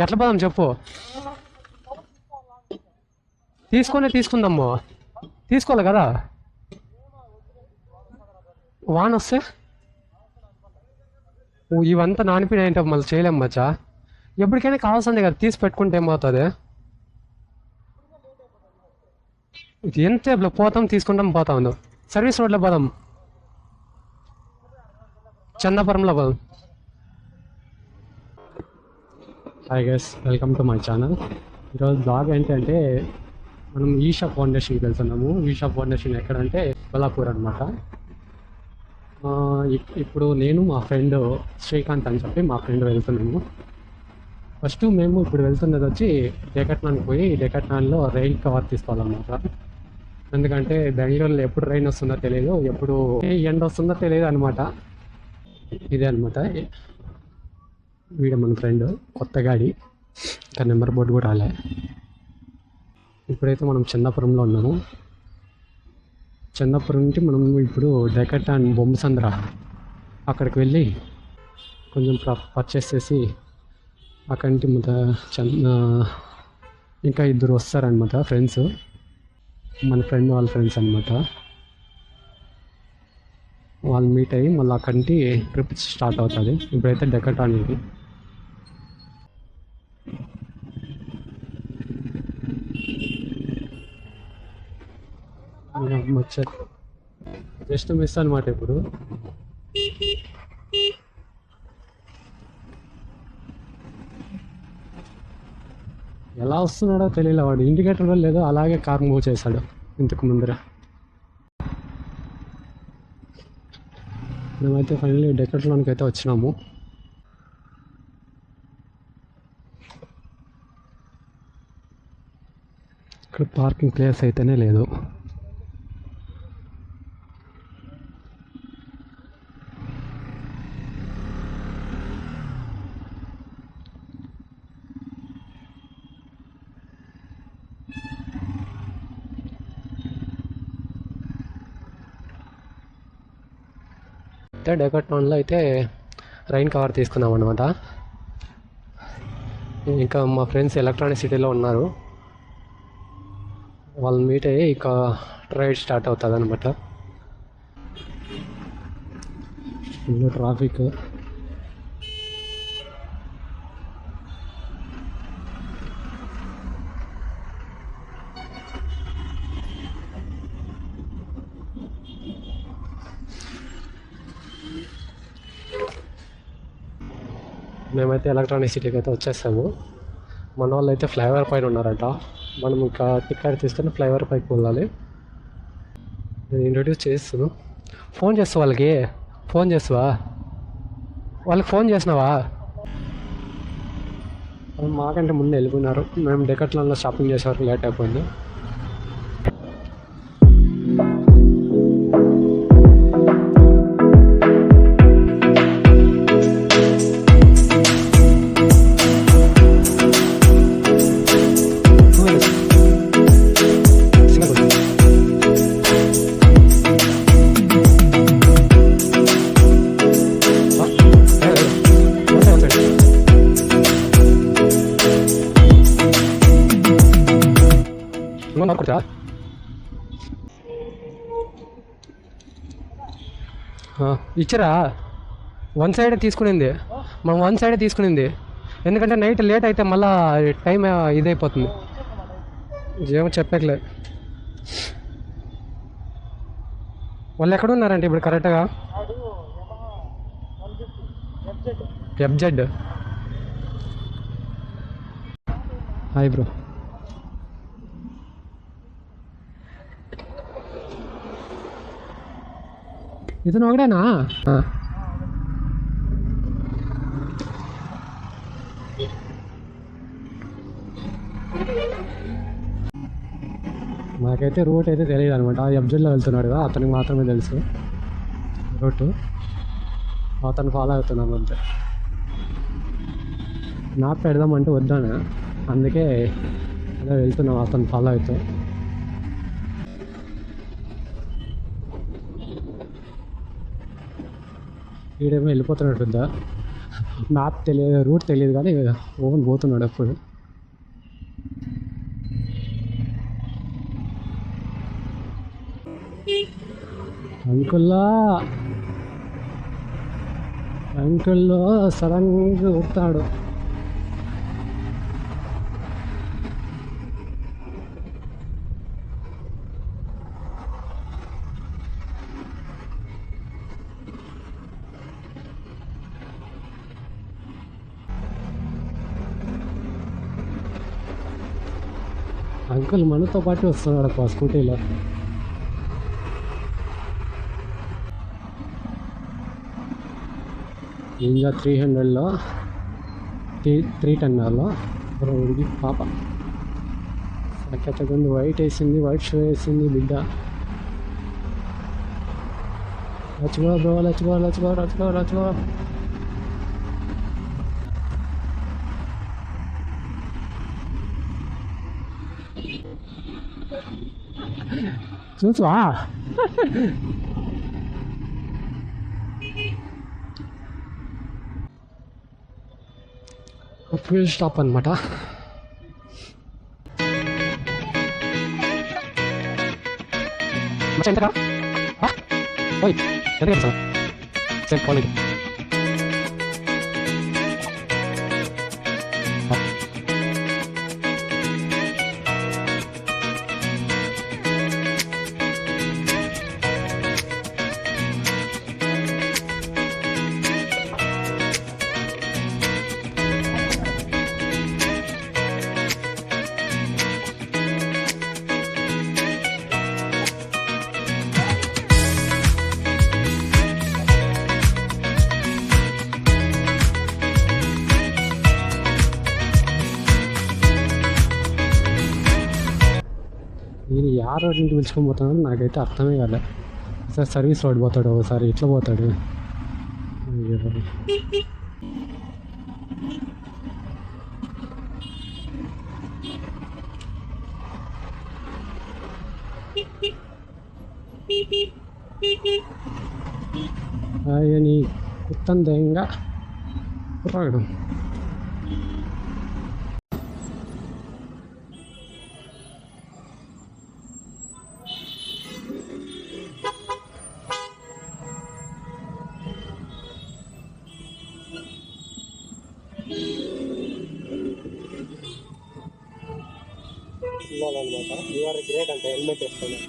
ఎట్లా పోదాం చెప్పు. తీసుకుందాము. తీసుకోవాలి కదా. వాన వస్తే ఇవంతా నానిపోయినాయంటే మళ్ళీ చేయలేం మచ్చా. ఎప్పటికైనా కావాల్సిందే కదా, తీసి పెట్టుకుంటే ఏమవుతుంది. ఎంతసేపులో పోతాం, తీసుకుంటాం, పోతాం. సర్వీస్ రోడ్లో పోదాం, చందాపురంలో పోదాం. Hi guys, welcome to my channel. ఈరోజు బ్లాగ్ ఏంటంటే మనం ఈషా ఫౌండేషన్కి వెళ్తున్నాము. ఈషా ఫౌండేషన్ ఎక్కడంటే కొల్లాపూర్ అనమాట. ఇప్పుడు నేను మా ఫ్రెండ్ శ్రీకాంత్ అని చెప్పి మా ఫ్రెండ్ వెళ్తున్నాము. ఫస్ట్ మేము ఇప్పుడు వెళ్తున్నది వచ్చి డెకట్లాన్కి పోయి డెకట్లాన్లో రెయిన్ కవర్ తీసుకోవాలన్నమాట. ఎందుకంటే బెంగళూరులో ఎప్పుడు రెయిన్ వస్తుందో తెలియదు, ఎప్పుడు ఎండ వస్తుందో తెలియదు అనమాట. ఇదే అనమాట వీడు మన ఫ్రెండ్, కొత్త గాడి, ఇంకా నెంబర్ బోర్డు కూడా రాలే. ఇప్పుడైతే మనం చందాపురంలో ఉన్నాము. చందాపురం నుంచి మనం ఇప్పుడు డెకటాన్ బొమ్మసంద్ర అక్కడికి వెళ్ళి కొంచెం పర్చేస్ చేసి అక్కడి నుంచి ఇంకా ఇద్దరు వస్తారనమాట ఫ్రెండ్స్, మన ఫ్రెండ్ వాళ్ళ ఫ్రెండ్స్ అనమాట. వాళ్ళు మీట్ అయ్యి మళ్ళీ అక్కడి నుంచి ట్రిప్ స్టార్ట్ అవుతుంది. ఇప్పుడైతే డెకటాన్ ఇది. జస్ట్ మిస్ అనమాట. ఇప్పుడు ఎలా వస్తున్నాడో తెలియలే, వాడు ఇండికేటర్ కూడా లేదో అలాగే కార్ మూవ్ చేశాడు ఇంతకు ముందర. మేమైతే ఫైనల్లీ డెకట్లాన్కి అయితే వచ్చినాము. ఇక్కడ పార్కింగ్ ప్లేస్ అయితేనే లేదు. డెకట్లాన్లో అయితే రైన్ కవర్ తీసుకున్నాం అనమాట. ఇంకా మా ఫ్రెండ్స్ ఎలక్ట్రానిక్ సిటీలో ఉన్నారు, వాళ్ళు మీట్ అయ్యి ఇక రైడ్ స్టార్ట్ అవుతుంది అనమాట. Full traffic. మేమైతే ఎలక్ట్రానిక్ సిటీకి అయితే వచ్చేసాము. మన వాళ్ళు అయితే ఫ్లైఓవర్ పైన ఉన్నారంట. మనం ఇంకా టికెట్ తీసుకొని ఫ్లైఓవర్ పైకి వెళ్ళాలి. నేను ఇంట్రొడ్యూస్ చేస్తాను. ఫోన్ చేస్తావా వాళ్ళకి? ఫోన్ చేస్తావా వాళ్ళకి? ఫోన్ చేసినావా? మాకంటే ముందు వెళ్ళిపోయినారు. మేము డెకట్లాన్లో షాపింగ్ చేసే వరకు లేట్ అయిపోయింది. ఇచ్చరా? వన్ సైడే తీసుకునింది, మనం వన్ సైడే తీసుకునింది. ఎందుకంటే నైట్ లేట్ అయితే మళ్ళీ టైం ఇదైపోతుంది. ఏమో చెప్పట్లే. వాళ్ళు ఎక్కడ ఉన్నారంటే ఇప్పుడు కరెక్ట్గా? ఎఫ్జెడ్. Hi bro. ఇతను ఒకడేనా? నాకైతే రూట్ అయితే తెలియదు అనమాట. ఎఫ్జెడ్లో వెళ్తున్నాడు, అతనికి మాత్రమే తెలుసు రూటు. అతను ఫాలో అవుతున్నాను అంతే. మ్యాప్ పెడదామంటే వద్దాను, అందుకే అదే వెళ్తున్నాం అతను ఫాలో అవుతూ. వీడేమో వెళ్ళిపోతున్నట్టుందా? మ్యాప్ తెలియదు, రూట్ తెలియదు కానీ ఓన్ పోతున్నాడు ఎప్పుడు. అంకుల్లో సడన్గా ఉడతాడు. అంకుల్ మనతో పాటు వస్తున్నాడు అప్ప స్కూటీలో. ఇంకా 300లో 310లో ఉడికి పాప సకెత్తగుంది. వైట్ వేసింది, వైట్ షూ వేసింది బిడ్డ. లచ్చుకో బ్రో, లచ్చుకో లచ్చుకో లచ్చుకో లచ్చుకో. చూసా ఫ్యూల్ స్టాప్ అనమాట. ఎంతరా ఎంత సార్ సేమ్ క్వాలిటీ. నేను యా రోడ్ నుంచి పిలుచుకొని పోతానని నాకైతే అర్థమే కాలే. సార్ సర్వీస్ రోడ్ పోతాడు, ఒకసారి ఇట్లా పోతాడు. నీ కుత్తందేంగా రాగడం. అనమాట యూఆర్ గ్రేట్ అంటే హెల్మెట్ వేసుకున్నాను.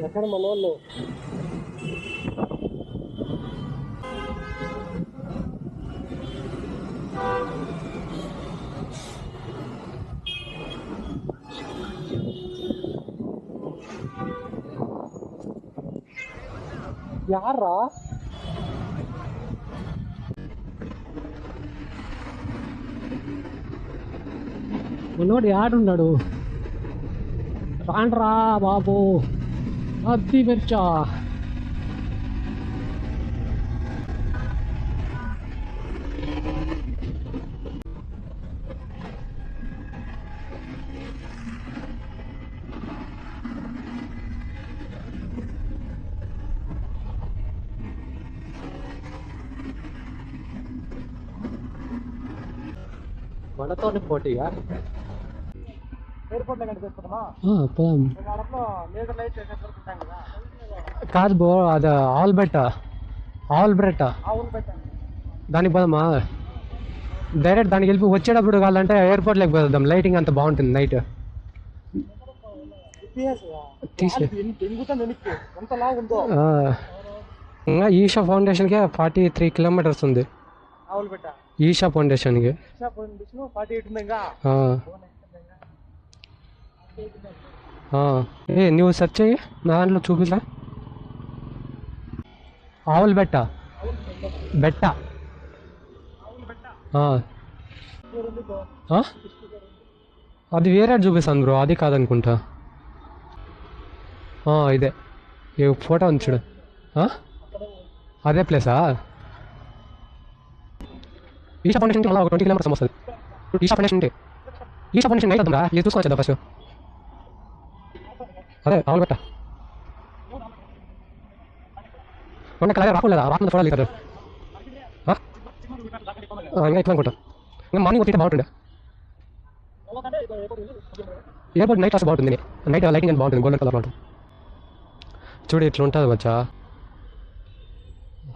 ఎక్కడ మన వాళ్ళు యారా మనోడు యాడున్నాడు? రాండ్రా బాబు, అద్ది మిర్చా. మనతోనే పోటీగా కాదు బో, అది ఆల్బ్రెట్ దానికి పోదామా? డైరెక్ట్ దానికి వెళ్ళి వచ్చేటప్పుడు కావాలంటే ఎయిర్పోర్ట్ లేకపోతాం. లైటింగ్ అంత బాగుంటుంది నైట్. ఇంకా ఈషా ఫౌండేషన్కే 43 కిలోమీటర్స్ ఉంది. ఈషా ఫౌండేషన్కి నువ్వు సెర్చ్ చెయ్యి, నా దాంట్లో చూపిస్తా. ఆవుల బెట్ట అది వేరే చూపిస్తాను బ్రో, అది కాదనుకుంటా. ఇదే ఫోటో ఉంది చూడు, అదే ప్లేసా? ఈషా ఫౌండేషన్ అలా ఒక 20 కిలోమీటర్స్ వస్తుంది. ఈషా ఫౌండేషన్ నైట్ వద్దా, ఇది చూసుకోవచ్చు ఫస్ట్. అదే రావులు పెట్ట కొండ అలాగే రాకుండా రాకుండా చూడాలి కదా ఇంకా ఎట్లా అనుకుంటా ఇంకా మార్నింగ్ వచ్చి బాగుంటుండే ఎయిర్పోర్ట్ నైట్ అసలు బాగుంటుంది నైట్ లైటింగ్ అని బాగుంటుంది గోల్డెన్ కలర్ బాగుంటుంది చూడు ఇట్లా ఉంటుంది మచ్చా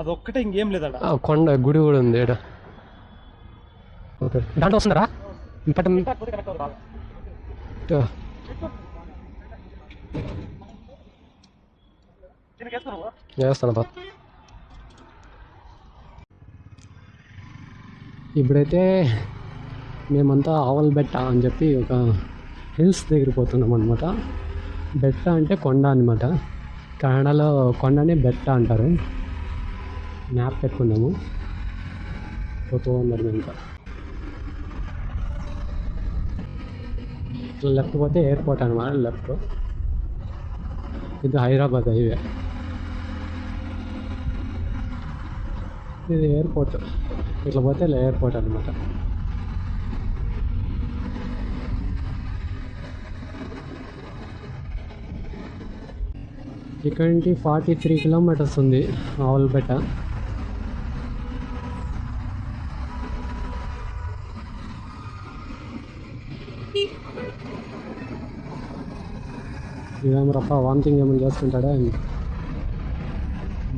అదొక్కటే ఇంకేం లేదా కొండ గుడి కూడా ఉంది ఇక్కడ ఓకే దాంట్లో వస్తున్నారా చేస్తాను బా ఇప్పుడైతే మేమంతా ఆవల్ బెట్ట అని చెప్పి ఒక హిల్స్ దగ్గర పోతున్నాం అనమాట. బెట్ట అంటే కొండ అనమాట. కన్నడలో కొండని బెట్ట అంటారు. మ్యాప్ పెట్టుకున్నాము, పోతూ ఉన్నారు. ఇంకా లెఫ్ట్ పోతే ఎయిర్పోర్ట్ అనమాట. లెఫ్ట్ ఇది హైదరాబాద్ హైవే, ఇది ఎయిర్పోర్ట్. ఇట్లా పోతే ఎయిర్పోర్ట్ అనమాట. ఇక్కడ నుంచి 43 కిలోమీటర్స్ ఉంది ఆవులపేట. ఇదేమో రప్ప వామిటింగ్ ఏమైనా చేస్తుంటాడా,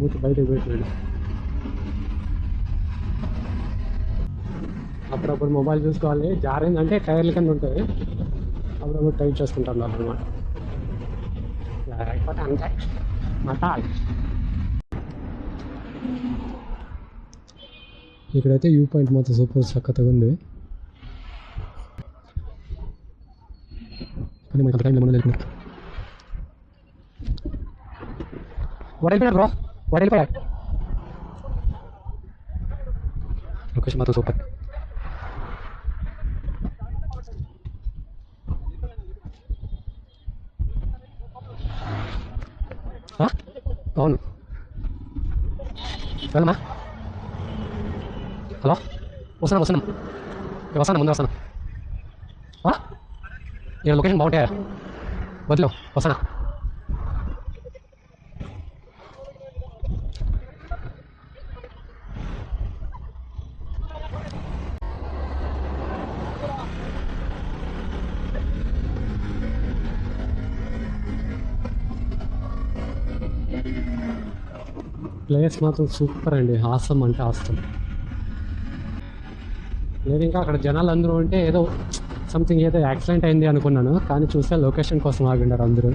మూతి బయటకు పెట్టాడు. అప్పుడప్పుడు మొబైల్ చూసుకోవాలి, జారిందంటే టైర్ల కింద ఉంటుంది, అప్పుడప్పుడు టైట్ చేసుకుంటాను అన్నమాట. అయిపోతే అంతే మటాల్. ఇక్కడైతే వ్యూ పాయింట్ మాత్రం సూపర్ చక్కగా ఉంది. కానీ మనకు అంత టైం ఏమన్నా వెళ్ళిపోయినా వాడు వెళ్ళిపోయాడు బ్రో, వాడు వెళ్ళిపోయాడు. లొకేషన్ మాత్రం సూపర్. అవును, వెళ్దామా? హలో, వస్తున్నాం ముందు వస్తాను. నేను లొకేషన్ బాగుంటాయా, వదిలో వస్తానా. ప్లేస్ మాత్రం సూపర్ అండి, ఆసం అంటే ఆసం. లేదు ఇంకా అక్కడ జనాలు అందరూ ఉంటే ఏదో సంథింగ్ ఏదో యాక్సిడెంట్ అయింది అనుకున్నాను, కానీ చూస్తే లొకేషన్ కోసం ఆగిన్నారు అందరూ.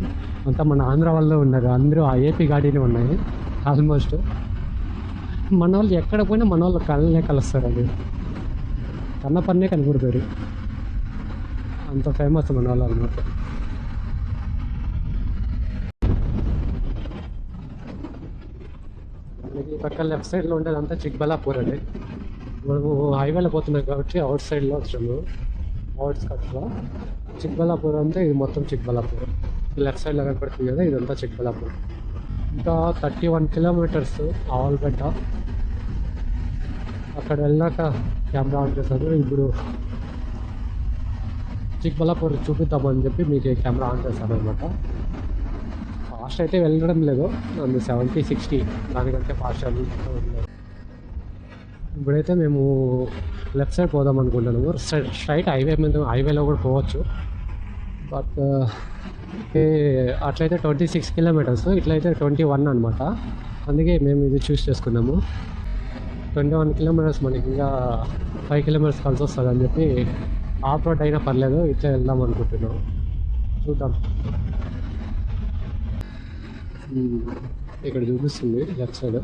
అంతా మన ఆంధ్ర వాళ్ళు ఉన్నారు, అందరూ ఆ ఏపీ గాడీనే ఉన్నాయి ఆల్మోస్ట్. మన వాళ్ళు ఎక్కడ పోయినా మన వాళ్ళు కళ్ళనే కలుస్తారు, అది కన్న పన్నే కనబడతారు, అంత ఫేమస్ మన వాళ్ళు అన్నమాట. ఈ పక్క లెఫ్ట్ సైడ్లో ఉండేది అంతా చిక్బల్లాపూర్ అండి. మనము హైవేలో పోతున్నాం కాబట్టి అవుట్ సైడ్లో వచ్చాము, అవుట్స్కట్స్లో. చిక్బల్లాపూర్ అంటే ఇది మొత్తం చిక్బల్లాపూర్. లెఫ్ట్ సైడ్లో కనపడుతుంది కదా, ఇదంతా చిక్బల్లాపూర్. ఇంకా 31 కిలోమీటర్స్ ఆవులపేట. అక్కడ వెళ్ళాక కెమెరా ఆన్ చేశాను. ఇప్పుడు చిక్బల్లాపూర్ చూపిద్దామని చెప్పి మీకు కెమెరా ఆన్ చేశాను అనమాట. ఫాస్ట్ అయితే వెళ్ళడం లేదు, అందు 70-60 దానికంటే ఫాస్ట్ వెళ్ళలేదు. ఇప్పుడైతే మేము లెఫ్ట్ సైడ్ పోదాం అనుకుంటున్నాము. స్ట్రైట్ హైవే మీద, హైవేలో కూడా పోవచ్చు, బట్ అట్లయితే 26 కిలోమీటర్స్, ఇట్లయితే 21 అనమాట. అందుకే మేము ఇది చూస్ చేసుకున్నాము. 21 కిలోమీటర్స్ మనకి ఇంకా 5 కిలోమీటర్స్ కలిసి వస్తుంది అని చెప్పి ఆఫ్ రోడ్ అయినా పర్లేదు ఇట్లా వెళ్దాం అనుకుంటున్నాం. చూద్దాం. ఇక్కడ చూపిస్తుంది లెఫ్ట్ సైడ్.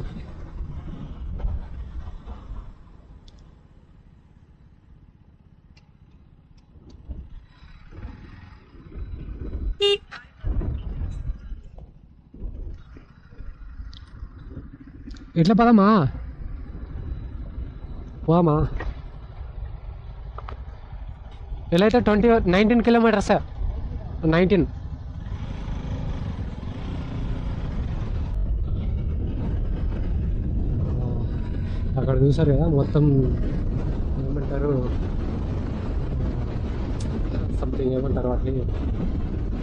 ఎట్లా పదమ్మా, పోమా. ఇలా అయితే 19 కిలోమీటర్స్, 19. అక్కడ చూసారు కదా మొత్తం ఏమంటారు, సంథింగ్ ఏమంటారు వాటిని,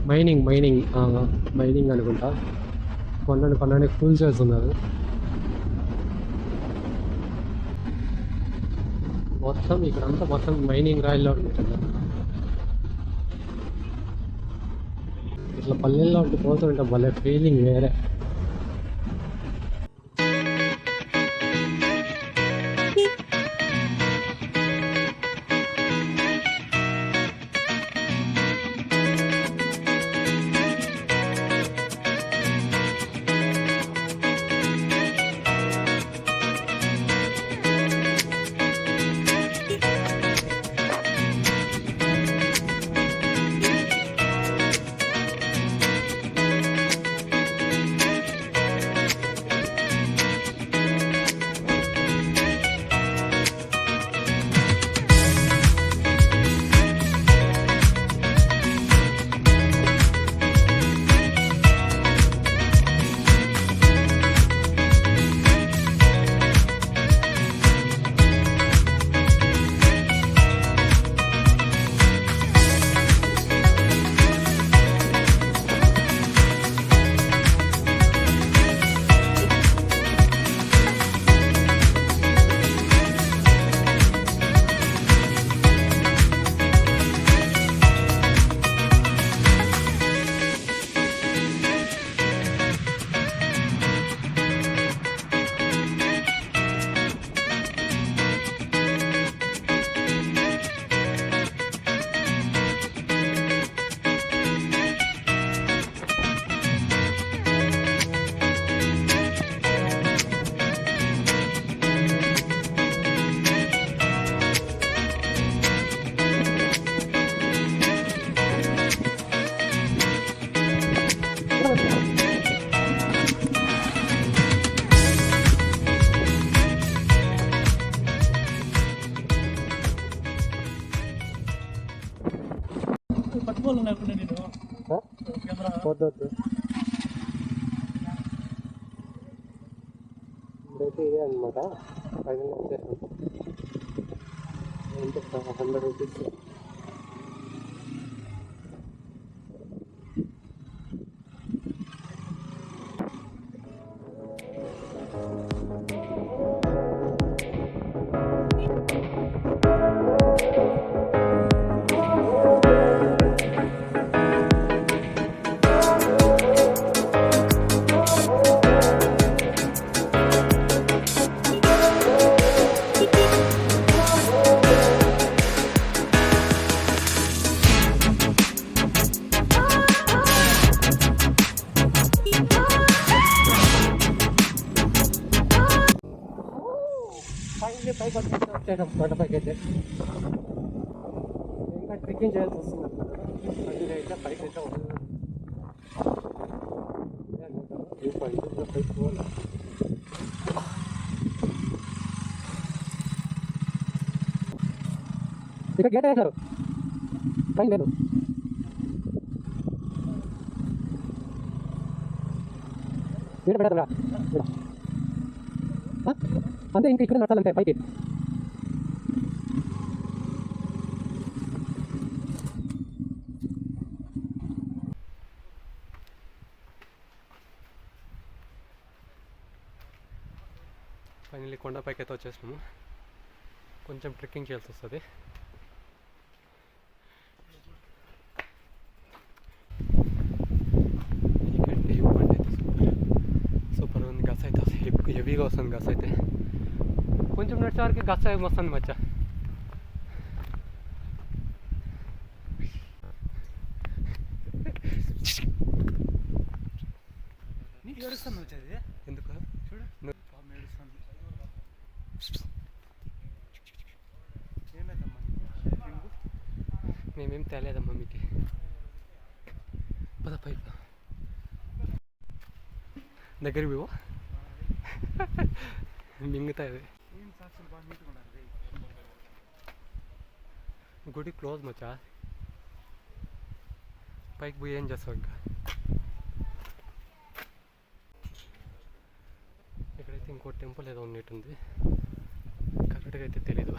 మైనింగ్ మైనింగ్ మైనింగ్ అనుకుంటా. కొండని కూల్ చేస్తున్నారు. మొత్తం ఇక్కడంతా మొత్తం మైనింగ్ రాయిల్లో ఉంటుంది. ఇట్లా పల్లెల్లో ఉంటూ పోతుంటే భలే ఫీలింగ్ వేరే. వద్దొద్దు. ఇప్పుడైతే ఇదే అనమాట. ఫైనల్ వచ్చేసాం. ఎంత 100 రూపీస్. కొండపైకి అయితే ఇంకా ట్రెక్కింగ్ చేయాల్సి వస్తుంది. అయితే పైకి అయితే పైకి పోవాలి. ఇక్కడ గేట్ వేశారు, పైన లేదు. గేట్ పెట్టారు అంతే. ఇంకా ఇక్కడ నచ్చాలంటే పైకి. ఫైనల్లీ కొండపైకి అయితే వచ్చేసినాము. కొంచెం ట్రెక్కింగ్ చేయాల్సి వస్తుంది. ఎందుకంటే బండి అయితే సూపర్ ఉంది. గస్ అయితే హెవీగా వస్తుంది. గస్ అయితే కొంచెం నడిచేవారికి గస్ వస్తుంది మచ్చ. ఎందుకు చూడు మేమేం తేలేదమ్మా మీకు. పద పై దగ్గరికి పోవా మింగుతాయి. గుడి క్లోజ్ మచ్చా. పైకి పోయి ఏం చేస్తావు ఇంకా. ఇక్కడైతే ఇంకో టెంపుల్ ఏదో ఉన్నట్టుంది, కరెక్ట్గా అయితే తెలీదు.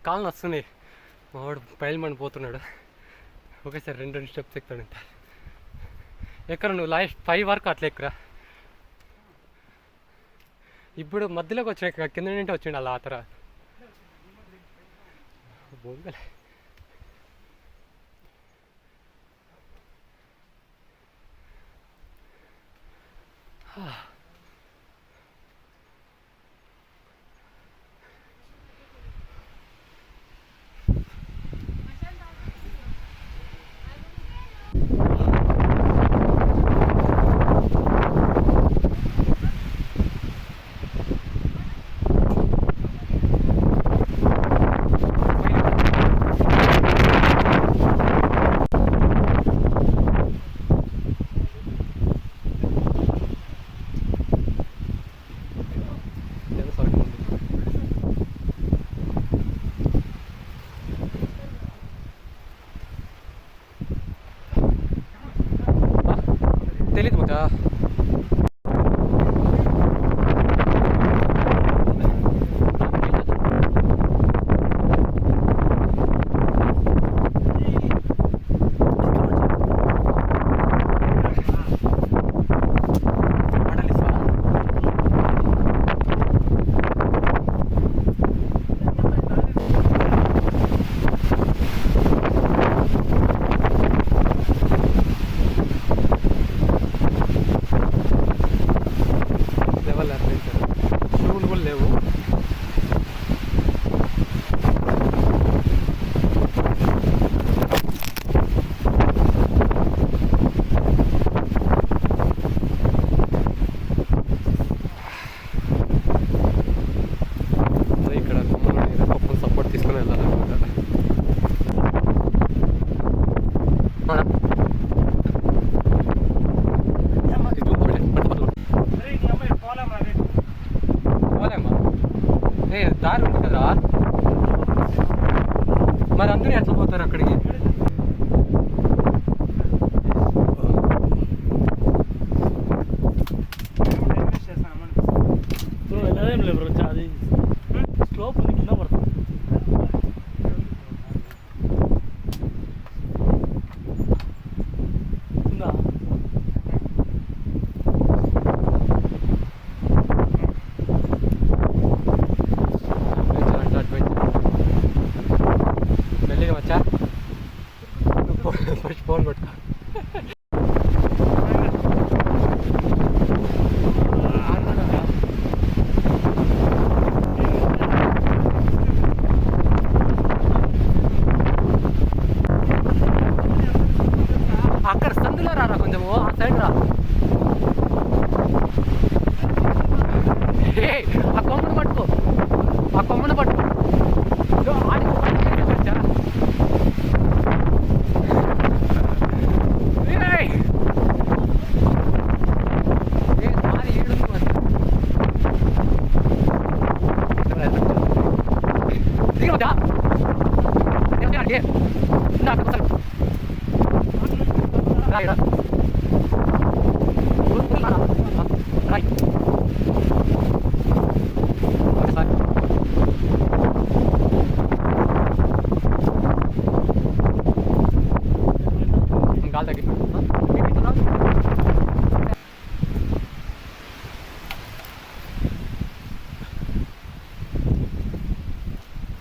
కాళ్ళు వస్తున్నాయి. మావాడు పైల్మని పోతున్నాడు. ఒకేసారి రెండు స్టెప్స్ ఎక్కుతాడు. ఇంత ఎక్కడ నువ్వు లాస్ట్ 5 వరకు అట్లా ఎక్కురా. ఇప్పుడు మధ్యలోకి వచ్చిన కింద నుండి వచ్చిండు అలా ఆ తర్వాత బొంగలే. తెలీదు మచ్చా. షూలు కూడా లేవు. ఇక్కడ కొమ్మని సపోర్ట్ తీసుకుని వెళ్ళాలన్నమాట. దారి ఉంది కదా, మరి అందరూ ఎట్లా పోతారు అక్కడికి? అది స్లోప్ ఉంది, కింద పడుతుంది. మెల్లిగా వచ్చా ఫస్ట్ ఫోన్ పట్టుకో. అక్కడ సందులో రారా, కొంచెము ఆ సైడ్ రా. ఆ కొమ్మను పట్టుకో, ఆ కొమ్మను పట్టుకో.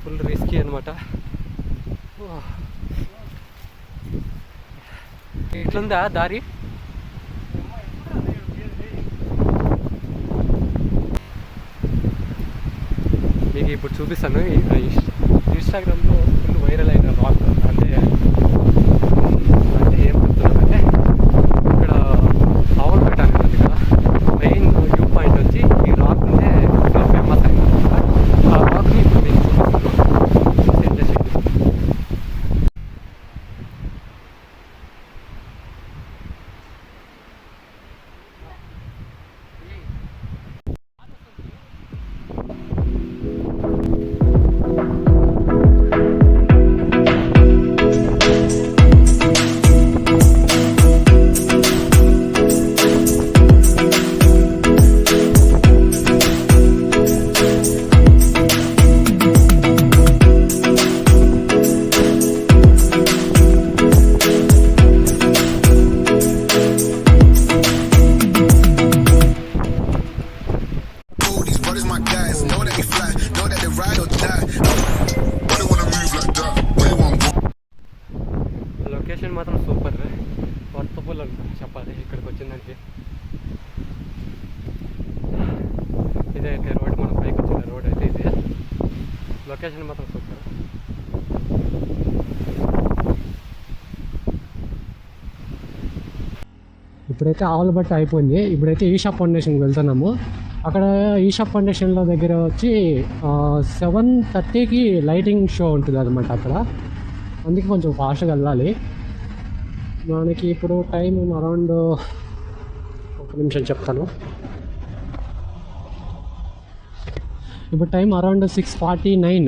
ఫుల్ రిస్కీ అనమాట. ఇట్లుందా దారి? మీకు ఇప్పుడు చూపిస్తాను. ఇన్స్టాగ్రామ్లో ఫుల్ వైరల్ అయిన రాక్. అంటే ఏం చెప్తున్నానంటే, ఇక్కడ పవర్ పెట్టాను కదా, మెయిన్ వ్యూ పాయింట్ వచ్చి ఈ రాక్ ఉంటే ఫేమస్ అయింది. ఆ రాక్ని ఇప్పుడు మీకు చూపిస్తాను. ఇదే అయితే రోడ్, మనం పైకి వచ్చిన రోడ్ అయితే ఇదే. లొకేషన్ మాత్రం సూపర్. ఇప్పుడైతే ఆవులబట్టి అయిపోయింది. ఇప్పుడైతే ఈషా ఫౌండేషన్కి వెళ్తున్నాము. అక్కడ ఈషా ఫౌండేషన్లో దగ్గర వచ్చి 7:30కి లైటింగ్ షో ఉంటుంది అనమాట అక్కడ. అందుకే కొంచెం ఫాస్ట్గా వెళ్ళాలి. మనకి ఇప్పుడు టైం అరౌండ్, ఒక నిమిషం చెప్తాను. ఇప్పుడు టైం అరౌండ్ 6:49.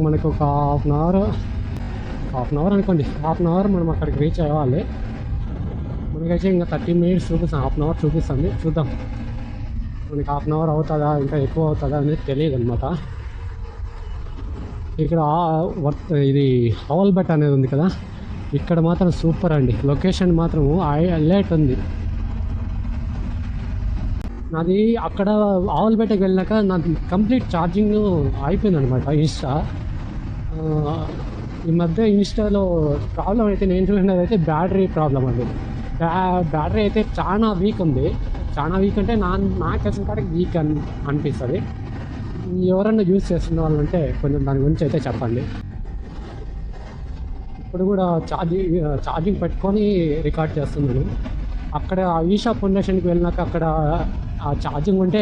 మనకు ఒక హాఫ్ అన్ అవర్ అనుకోండి. హాఫ్ అన్ అవర్ మనం అక్కడికి రీచ్ అవ్వాలి. మనకైతే ఇంకా 30 minutes చూపిస్తాం, హాఫ్ అన్ అవర్ చూపిస్తుంది. చూద్దాం మనకి హాఫ్ అన్ అవర్ అవుతుందా ఇంకా ఎక్కువ అవుతుందా అనేది తెలియదు అనమాట. ఇక్కడ ఇది ఆవులబెట్ట అనేది ఉంది కదా, ఇక్కడ మాత్రం సూపర్ అండి. లొకేషన్ మాత్రం హైలైట్ ఉంది. నాది అక్కడ ఆవులబెట్టకి వెళ్ళాక నాది కంప్లీట్ ఛార్జింగ్ అయిపోయింది అనమాట. ఈ మధ్య ఇన్స్టాలో ప్రాబ్లం అయితే నేను చూసినది అయితే బ్యాటరీ ప్రాబ్లం అండి. బ్యాటరీ అయితే చాలా వీక్ ఉంది. చాలా వీక్ అంటే నాకు తెలిసిన కాడికి వీక్ అనిపిస్తుంది. ఎవరన్నా యూజ్ చేస్తున్న వాళ్ళంటే కొంచెం దాని గురించి అయితే చెప్పండి. ఇప్పుడు కూడా ఛార్జింగ్ పెట్టుకొని రికార్డ్ చేస్తున్నాను. అక్కడ ఈషా ఫౌండేషన్కి వెళ్ళినాక అక్కడ ఆ ఛార్జింగ్ ఉంటే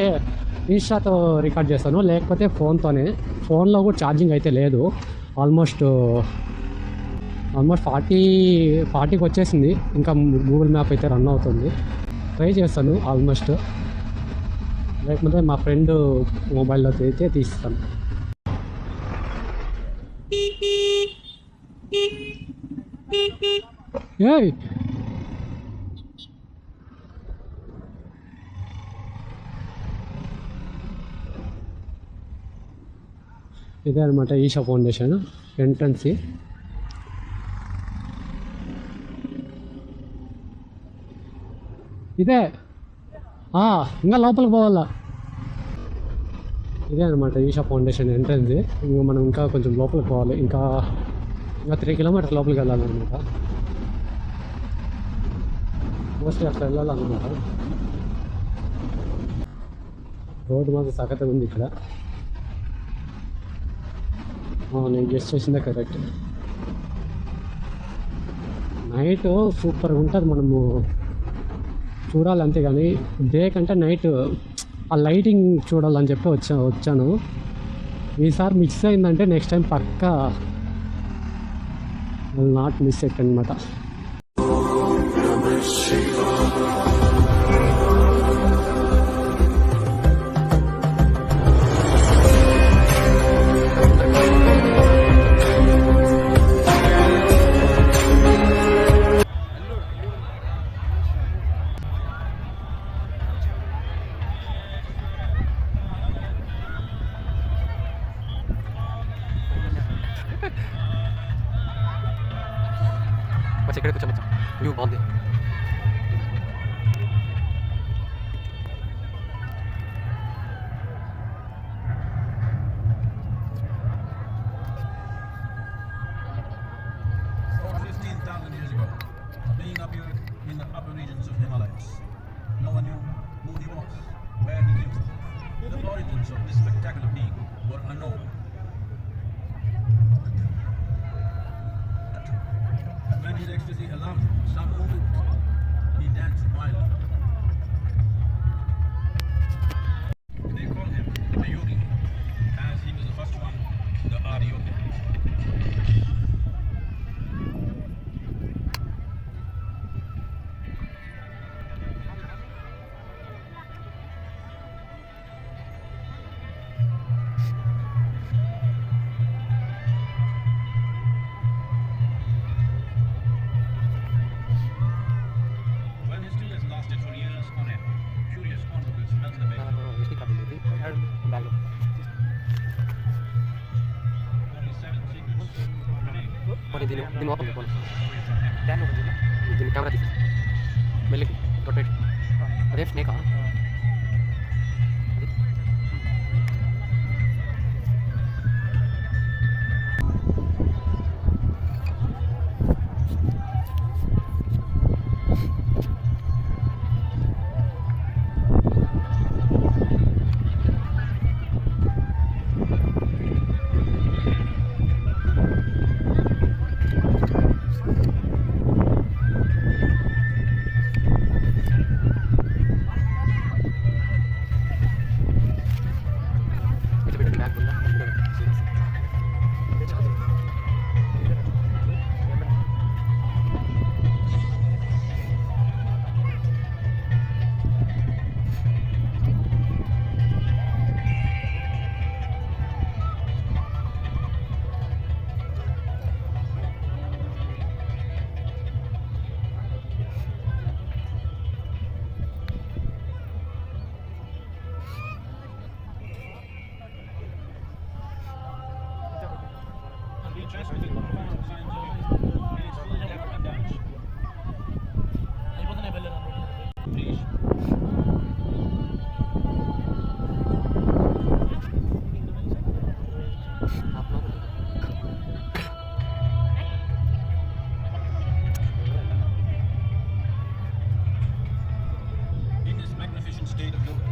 ఇన్స్టాతో రికార్డ్ చేస్తాను, లేకపోతే ఫోన్తోనే. ఫోన్లో కూడా ఛార్జింగ్ అయితే లేదు. ఆల్మోస్ట్ 40కి వచ్చేసింది. ఇంకా గూగుల్ మ్యాప్ అయితే రన్ అవుతుంది. ట్రై చేస్తాను ఆల్మోస్ట్, లేకపోతే మా ఫ్రెండ్ మొబైల్లో అయితే తీస్తాను. ఏయ్ ఇదే అనమాట ఈషా ఫౌండేషన్ ఎంట్రన్స్. ఇదే ఇంకా లోపలికి పోవాలా. ఇదే అనమాట ఈషా ఫౌండేషన్ ఎంట్రన్స్. ఇంకా మనం ఇంకా కొంచెం లోపలికి పోవాలి. ఇంకా 3 kilometers లోపలికి వెళ్ళాలన్నమాట. మోస్ట్లీ అట్లా వెళ్ళాలన్నమాట. రోడ్డు మాత్రం సగత ఉంది ఇక్కడ. నేను గెస్ట్ చేసిందే కరెక్ట్. నైట్ సూపర్గా ఉంటుంది, మనము చూడాలి అంతే. కానీ డే కంటే నైట్ ఆ లైటింగ్ చూడాలని చెప్పి వచ్చాను. ఈసారి మిస్ అయిందంటే నెక్స్ట్ టైం పక్కా నాట్ మిస్ ఇట్ అనమాట. ఇక్కడికి వచ్చాము, వ్యూ బాగుంది. No one knew who he was, where he lived. The origins of this spectacular being were unknown. When his ecstasy alarmed him, some movement, he danced wildly. They called him the Yogi, as he was the first one, the Adi Yogi. When his stillness lasted for years on end, curious onlookers felt the weight. Only 7 secrets remain. దీని open Away from him. దీని camera తీసి మెల్లికి rotate. అదే స్నేకా అయిపోతున్నాయి వెళ్ళాను Please. In this magnificent state of yoga,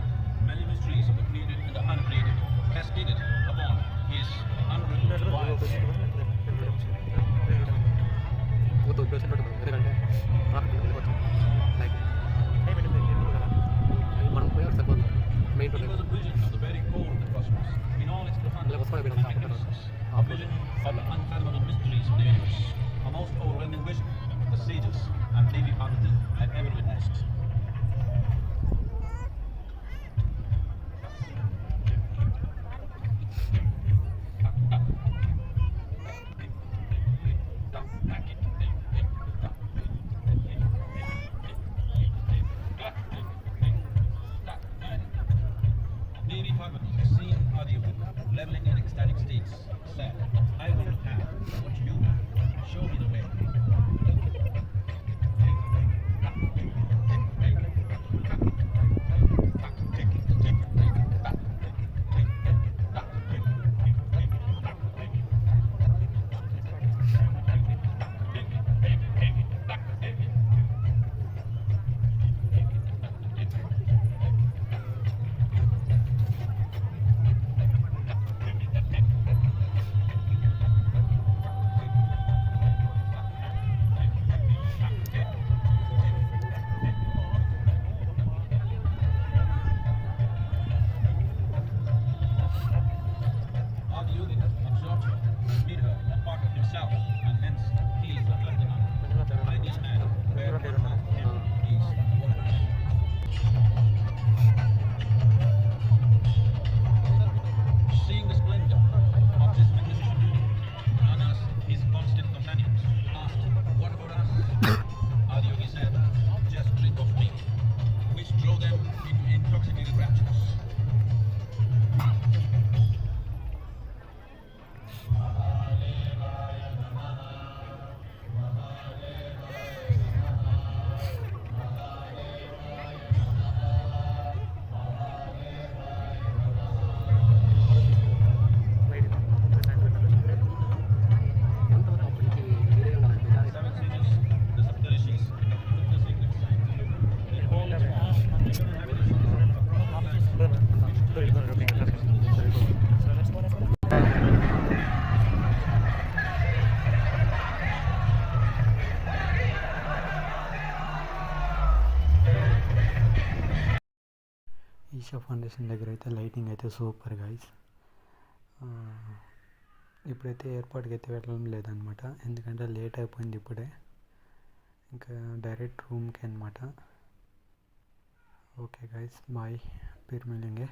many mysteries of the created and the uncreated cascaded upon his unbridled wild hair. He was a vision of the very core of the cosmos, in all its profundity and magnificence. A vision of the unfathomable mysteries of the universe. A most overwhelming vision the sages and Devi Parvati had ever witnessed. Devi Parvati, seen Adiyavita, leveling in ecstatic states, said, I don't have what you have. Show me the way. Adiyavita absorbed her and made her a part of himself, and hence he is the Atlantean. By this man, where one half of him is waters. Seeing the splendor of this magnificent beauty, Anas, his constant companions, asked, what about us? Adiyogi said, just drink of me, which drove them into intoxicated raptures. Seven sages, the Saptarishis, took the sacred sign. They called it the inhabitants of the Isha foundation దగ్గర అయితే lighting అయితే super guys. ఇప్పుడైతే ఎయిర్పోర్ట్కి అయితే వెళ్ళడం లేదనమాట, ఎందుకంటే late అయిపోయింది ఇప్పుడే. ఇంకా డైరెక్ట్ రూమ్కి అనమాట. ఓకే గైస్, బాయ్, फिर मिलेंगे.